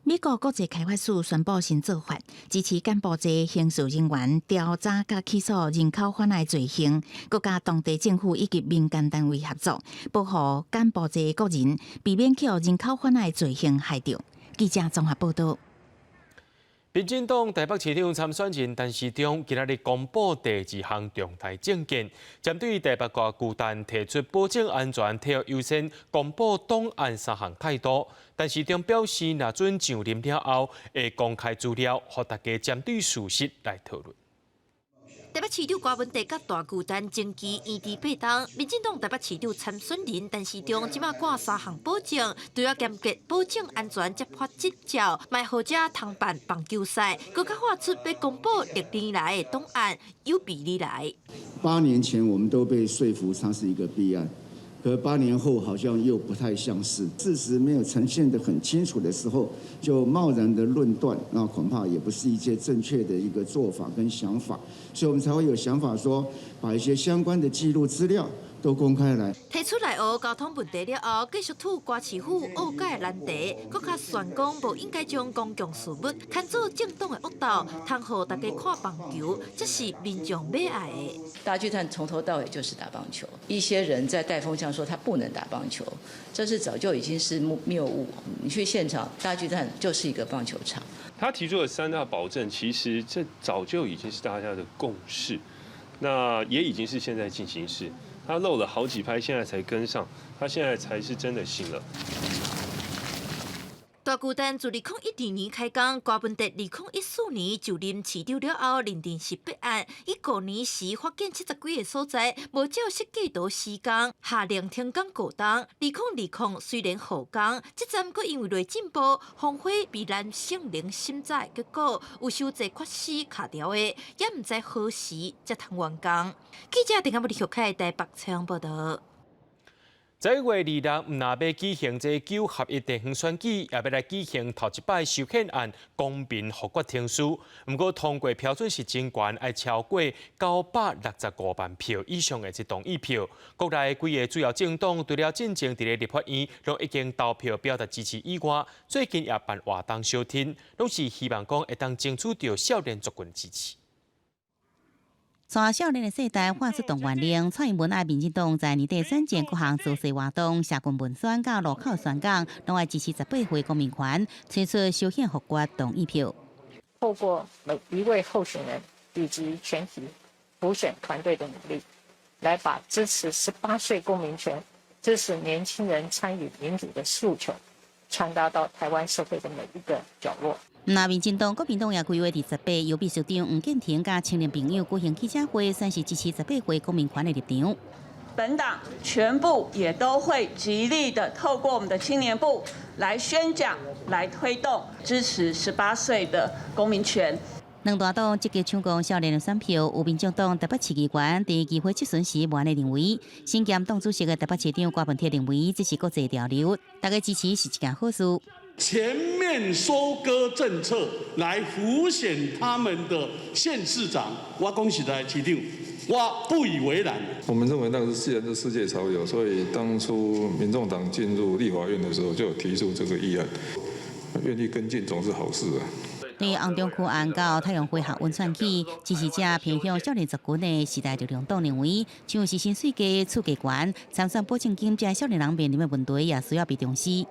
美国国际开发署宣布新做法，支持柬埔寨刑事人员调查甲起诉人口贩仔罪行，佮甲当地政府以及民间单位合作，保护柬埔寨国人，避免去人口贩仔罪行害着。记者综合报道。民进党台北市长参选人陈时中今日公布第2项重大政见，针对台北大巨蛋提出保证安全、体育优先，公布档案3项态度。陈时中表示，若准上任了后，会公开资料，让大家针对事实来讨论。台北市长柯文哲甲大巨蛋争议延迟8天，民进党台北市长参选人陈时中即马挂3项保证，除了严格保证安全接发执照，卖好者通办棒球赛，更加发出要公布6年来的档案，有比例来。8年前我们都被说服它是一个弊案，可8年后好像又不太像是。事实没有呈现得很清楚的时候，就贸然的论断，那恐怕也不是一些正确的一个做法跟想法。所以我们才会有想法说，把一些相关的记录资料都公开来。提出来学交通问题了后，继续吐瓜市府恶解难题，更加宣讲无应该将公共事务看作政党的恶斗，通互大家看棒球，这是民众要爱的。大巨蛋从头到尾就是打棒球，一些人在带风向说他不能打棒球，这是早就已经是谬误。你去现场，大巨蛋就是一个棒球场。他提出的3大保证，其实这早就已经是大家的共识，那也已经是现在进行式。他漏了好几拍，现在才跟上，他现在才是真的信了。大巨蛋自2012年开工，柯文哲2014年就任市长了后，认定18案，以去年时发现70几个所在无照设计图施工，下令停工过冬。2020虽然复工，这站阁因为内进步，荒废避难性能心载，结果有收济缺失卡条的，也唔知何时才通完工。记者陈嘉木立台台北采访报道。11月26日，唔若要举行这9合1地方选举，也要来举行头一摆修宪案公民复决听书。不过通过标准是真悬，要超过965万票以上的这同意票。国内几个主要政党除了进前伫咧立法院，拢已经投票表达支持以外，最近也办活动相挺，拢是希望讲会当争取到少年族群支持。带少年的世代发出动员令，蔡英文爱民进党在年底选前各项造势活动、社群文宣到路口宣讲，拢爱支持18岁公民权推出修宪复决同意票。透过每一位候选人以及全体补选团队的努力，来把支持18岁公民权、支持年轻人参与民主的诉求，传达到台湾社会的每一个角落。那民进党、国民党也规划伫18由秘书长吴建廷甲青年朋友举行记者会，宣示支持18岁公民权的立场。本党全部也都会极力的透过我们的青年部来宣讲、来推动支持18岁的公民权。两大党积极抢攻少年的选票，有民众党台北市议员第一机会质询时，无安尼认为，新兼党主席的台北市长柯文哲认为，这是国际潮流，大家支持是一件好事。全面收割政策来凸显他们的县市长，我讲实在市长，我不以为然。我们认为那个是既然是世界潮流，所以当初民众党进入立法院的时候就有提出这个议案，愿意跟进总是好事啊。对安中区安到太阳花学温泉起，支持者偏向少年族群的时代力量党认为，像是薪水低、厝价悬、参选保证金这些少年人面临的问题，也需要被重视。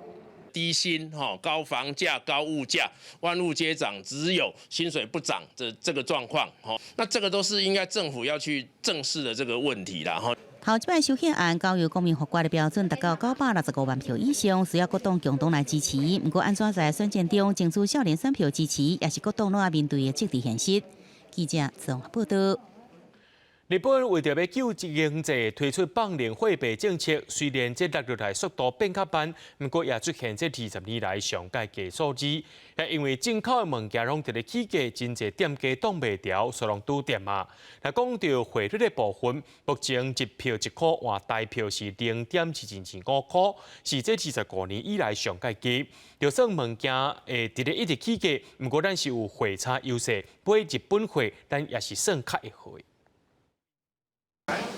低薪、高房价、高物价，万物皆涨，只有薪水不涨这个状况，那这个都是应该政府要去正视的这个问题啦。后一摆修宪案交由国民法官的标准达到965万票以上，需要各党共同来支持。不过，安怎在选战中争取少年选票支持，也是各党拢要面对的政治现实。记者综合报道。日本为着要救经济，推出放零货币政策，虽然这落来速度变较慢，不过也出现这20年来上届低数字。也因为进口的物件拢伫咧起价，真侪店家挡袂牢，所以拄店啊。那讲到汇率的部分，目前一票1块换台票是0.775块，是这25年以来上届低。就算物件伫咧一直起价，不过咱是有汇差优势，买日本货，咱也是算较会货。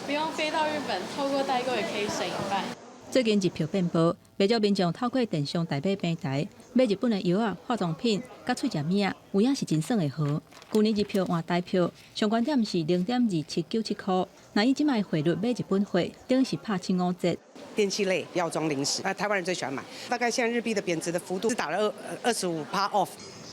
不用飞到日本，透过代购也可以省一半。最近日票变薄，不少民众透过电商代买平台买日本的药啊、化妆品、甲喙食物啊，有影是真算会好。去年日票换台票上悬点是0.2797块，那以即卖汇率买日本货，等于是拍75折。电器类、药妆、零食，台湾人最喜欢买。大概现在日币的贬值的幅度是打了25% off。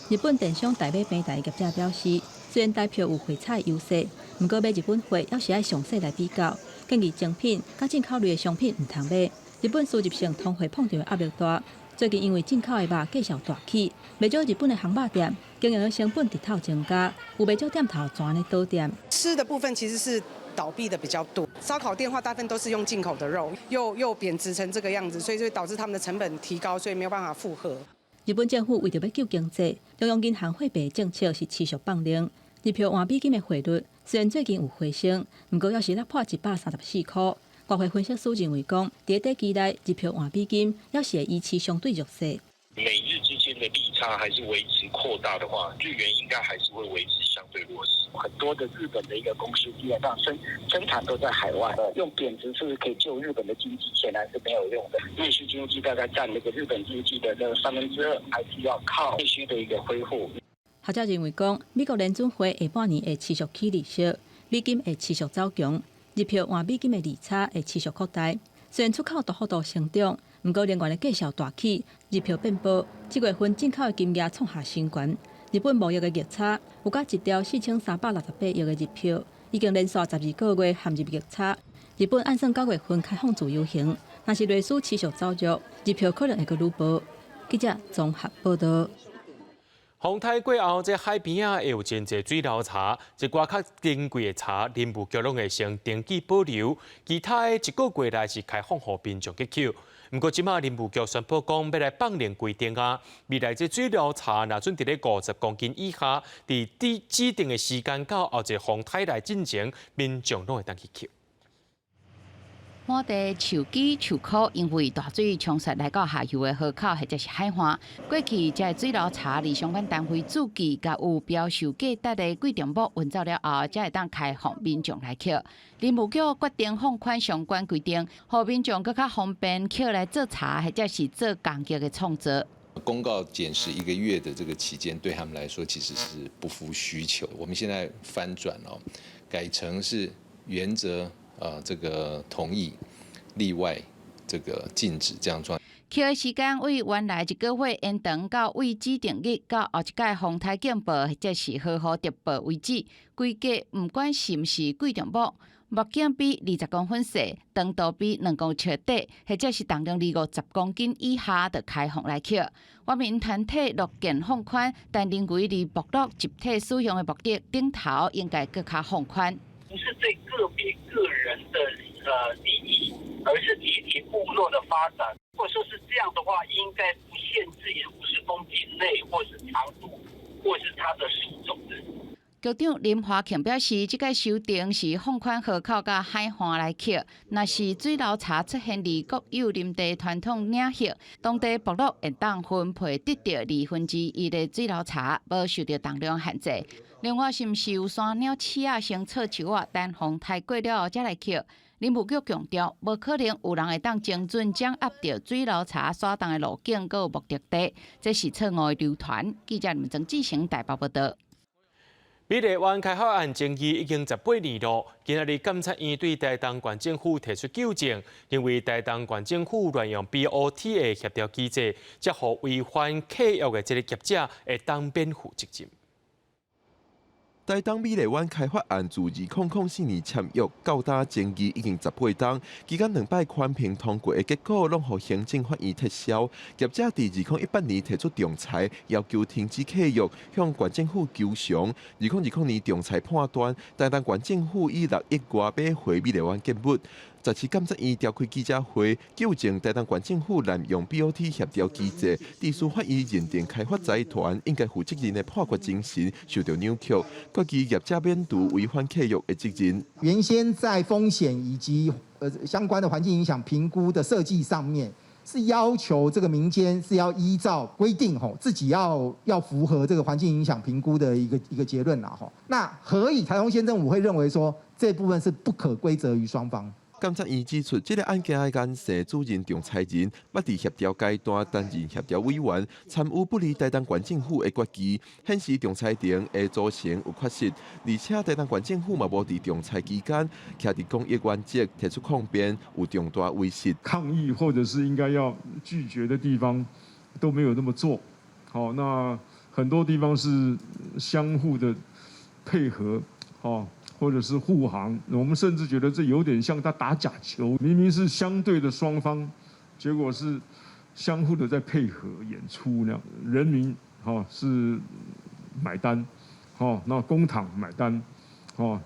日本电商代买平台业者表示，虽然台票有汇差优势，不过买日本货要是爱详细来比较，建议精品甲进口类的商品唔通买。日本输入性通货膨胀的压力大，最近因为进口的肉价销大起，不少日本的航肉店经营的成本直头增加，有不少店头全咧倒店。吃的部分其实是倒闭的比较多，烧烤店的话大部分都是用进口的肉，又贬值成这个样子，所以就导致他们的成本提高，所以没有办法负荷。日本政府为着要救经济，中央银行货币政策是持续放零。日票换美金的汇率虽然最近有回升，不过要是落破134块。外汇分析师认为讲，在短期内日票换美金要是会维持相对弱势。美日之间的利差还是维持扩大的话，日元应该还是会维持相对弱势。很多的日本的一个公司基本上生产都在海外，用贬值是不是可以救日本的经济？显然是没有用的。内需经济大概占那个日本经济的这2/3，还是要靠内需的一个恢复。学者认为讲，美国联准会下半年会持续起利息，美金会持续走强，日票换美金的利差会持续扩大。虽然出口大幅度成长，不过连外的价销大起，日票变薄。7月份进口的金额创下新高，日本贸易的逆差有甲1条4368亿的日票，已经连续12个月陷入逆差。日本按算9月份开放自由行，若是类似持续走弱，日票可能会更愈薄。记者综合报道。风台过后，这海边啊会有真侪水流茶，一寡较珍贵的茶，林务局拢会先登记保留，其他的1个月内是开放予民众去捡。不过，即马林务局宣布讲，要来放零规定啊，未来这水流茶若准伫咧50公斤以下，伫指定的时间到后一风台来进行，民众拢会当去捡。满地树枝、树棵，因为大水冲刷来到下游的河口或者是海岸。过去，这水流茶离相关单位注记，甲有标售价值的规定目运走了后，才会当开放民众来捡。林务局决定放宽相关规定，让民众更较方便捡来做茶或者是做工具的创作。公告减时1个月的这个期间，对他们来说其实是不符需求。我们现在翻转哦，改成是原则。这个同意，例外这个禁止这样做。捡的时间为原来1个月延长到为指定日到后一届风台警报或者是河河直报为止。规格不管是毋是规定目，目镜比20公分细，长度比2公尺底，或者是重量50公斤以下，就开放来捡。我民团体乐见放宽，但认为离部落集体使用的目的顶头应该更较放宽。不是对个别个人的利益，而是集体部落的发展。如果说是这样的话，应该不限制于50公斤内，或是长度，或是它的属种的。局长林华庆表示，这个修订是放宽河口甲海岸来刻，若是水流茶出现离国有林地传统领域，当地部落会当分配得到1/2的水流茶，无受到重量限制。另外，是毋是有山鸟鼠仔先错树啊，等风台过了后才来刻？林务局强调，无可能有人会当精准掌握到水流茶所当的路径，佮有目的地，这是错误的流传。记者林郑志成台北报道。美丽湾开发案争议已经18年了，今日检察院对台东县政府提出纠正，认为台东县政府乱用 BOT 的协调机制，才互违反契约的这个业者会当免负责任。台东美丽湾开发案自2004年签约到达争议已经18冬，期间2摆宽评通过的结果，拢互行政法院撤销。业者伫2018年提出仲裁，要求停止契约，向县政府求偿。2020年仲裁判断，台东县政府以6亿外买回美丽湾建物。10次检察院召开记者会，纠正台东县政府滥用 BOT 协调机制，地司法院认定开发财团应该负责任的判决精神受到扭曲，各级业者免除违反契约的责任。原先在风险以及相关的环境影响评估的设计上面，是要求这个民间是要依照规定自己要符合这个环境影响评估的一个结论啦那何以台东县政府会认为说这部分是不可归责于双方？检察院指出，这个案件的眼线主任仲裁人，捌伫协调阶段担任协调委员，参与不利台东县政府的决议，显示仲裁庭的组成有缺失，而且台东县政府嘛无伫仲裁期间，徛伫公益原则提出抗辩，有重大违失。抗议或者是应该要拒绝的地方都没有这么做，好，那很多地方是相互的配合，或者是护航，我们甚至觉得这有点像他打假球，明明是相对的双方，结果是相互的在配合演出那样。人民是买单，那公帑买单，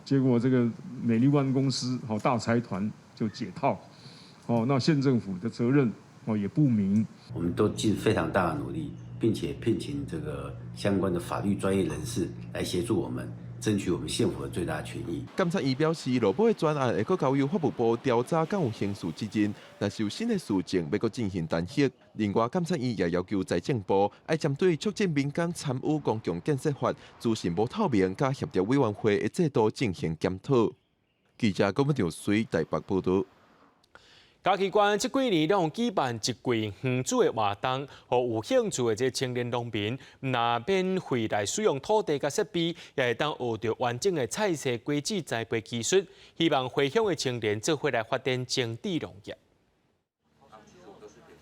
结果这个美丽湾公司大财团就解套，那县政府的责任也不明。我们都尽非常大的努力，并且聘请这个相关的法律专业人士来协助我们。争取我们县府的最大权益。检察院表示，落保的专案会搁交由法务部调查，敢有刑事责任，但是有新的事情要搁进行弹劾。另外，检察院也要求财政部要针对促进民间参与公共建设法资讯不透明加协调委员会的制度进行检讨。记者郭文条随台北报道。嘉义县这几年拢举办一季园主的活动，互有兴趣的这青年农民，若免费来使用土地甲设备，也会当学到完整的菜色果子栽培技术。希望回乡的青年做伙来发展精致农业。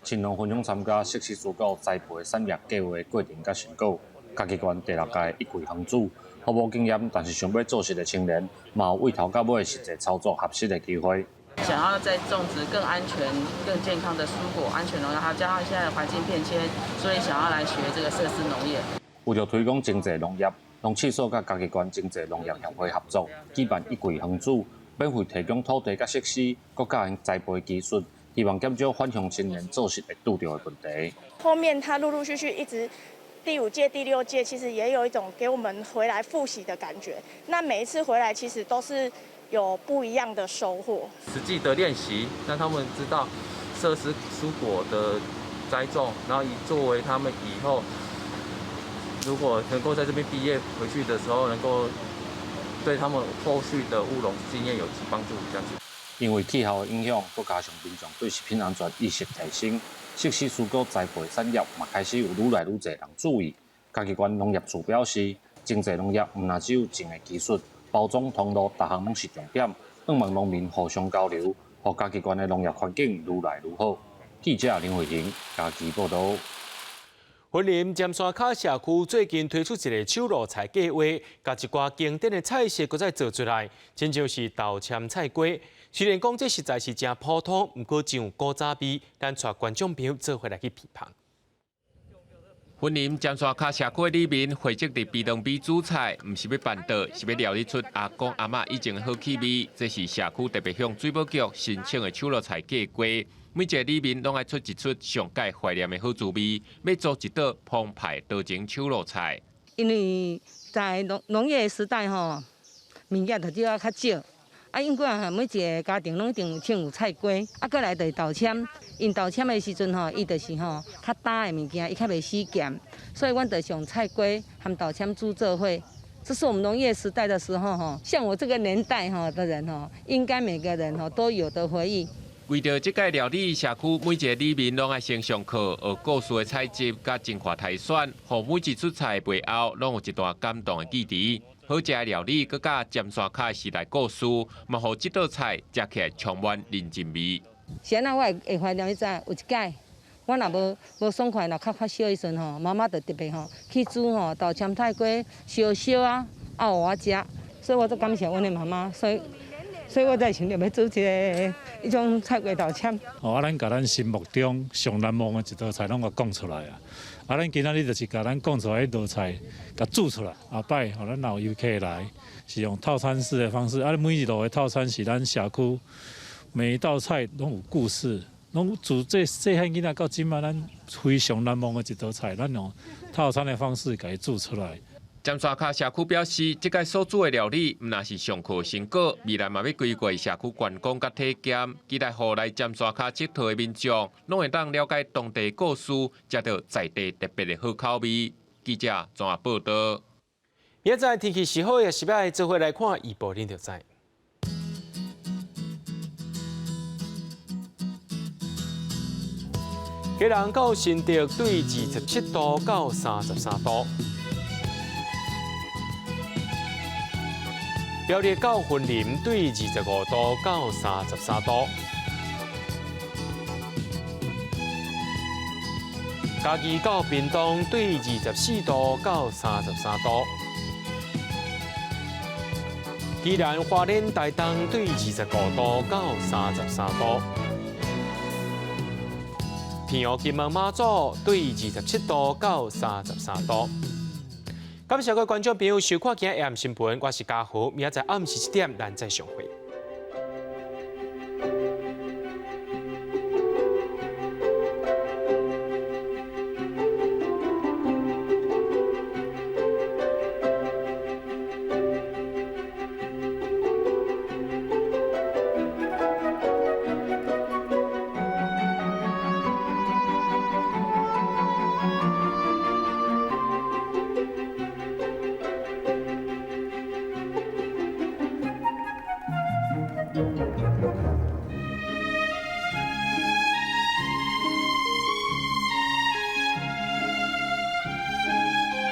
青农分享参加熟悉蔬果栽培产业计划的过程甲成果。嘉义县第6届一季园主，毫无经验但是想要做事的青年，嘛有为头到尾实际操作合适的机会。想要再种植更安全、更健康的蔬果，安全农药，还加上现在的环境变迁，所以想要来学这个设施农业。为了推广经济农业，农试所甲嘉义县经济农业协会合作，举办一季园主，免费提供土地甲设施，各教因栽培技术，希望减少返乡青年做事会遇到的问题。后面他陆陆续续一直。第5届、第6届，其实也有一种给我们回来复习的感觉。那每一次回来，其实都是有不一样的收获。实际的练习，让他们知道设施蔬果的栽种，然后以作为他们以后如果能够在这边毕业回去的时候，能够对他们后续的务农经验有帮助，这样子。因为气候的影响，再加上民众对食品安全意识提升。熟悉蔬果栽培产业嘛，开始有愈来愈侪人注意。嘉义县农业处表示，经济农业唔只有种的技术，包装通路，各项拢是重点。希望农民互相交流，让嘉义县的农业环境愈来愈好。记者林慧婷，嘉义报道。云林尖山卡社区最近推出一个手路菜计划，把一寡经典的菜色搁再做出来，亲像是豆签菜粿。虽然讲这实在是真普通，不过真有古早味，咱带观众朋友做伙来去品尝。云林尖山卡社区里面汇集的比当比主菜，唔是要办桌，是要料理出阿公阿嬷以前的好气味。这是社区特别向水保局申请的手路菜计划。每一个里面拢爱出一出上界怀念的好滋味，要做一道澎湃多情手路菜。因为在农业时代吼，物件就少啊较少。因为每一个家庭拢一定有种有菜瓜，过来就是稻签。因稻签的时阵吼，伊就是吼较干的物件，伊较袂死咸，所以阮就用菜瓜和稻签煮做伙。这是我们农业时代的时候吼，像我这个年代吼的人吼，应该每个人吼都有的回忆。为着这届料理，社区每一个里民拢爱先上课，学故事的采集，甲精华提选，互每一出菜背后拢有一段感动的记忆。好食的料理，佮甲尖山卡的时代故事，嘛，互这道菜食起来充满人情味。是安那我会怀念，你知有一届，我若无爽快，若较小的时阵吼，妈妈就特别吼去煮吼豆签菜瓜烧烧啊，熬我食，所以我就感谢阮的妈妈，所以我才想着要煮一种菜瓜豆签。咱甲咱心目中上难忘的一道菜，拢甲讲出来啊！咱今仔日就是甲咱讲出来迄道菜，甲煮出来。下摆，互咱老游客来，是用套餐式的方式。每一道的套餐是咱社区每一道菜拢有故事，拢自细汉囡仔到今仔，咱非常难忘的一道菜，咱用套餐的方式甲伊煮出来。尖沙咀社区表示，这届所煮的料理，毋但是上课成果，未来嘛要规划社区观光甲体验，期待互来尖沙咀佚佗的民众，拢会当了解当地故事，食到在地特别的好口味。记者综合报道。明仔天气是好的，是要做伙来看预报，恁就知。基隆到新竹对27度到33度。苗栗到云林对25度到33度，嘉义到屏东对24度到33度，宜兰花莲台东对25度到33度，平湖金门马祖对27度到33度。感谢各位观众朋友收看今日 AM 新闻，我是嘉豪，明仔载暗时7点咱再相会。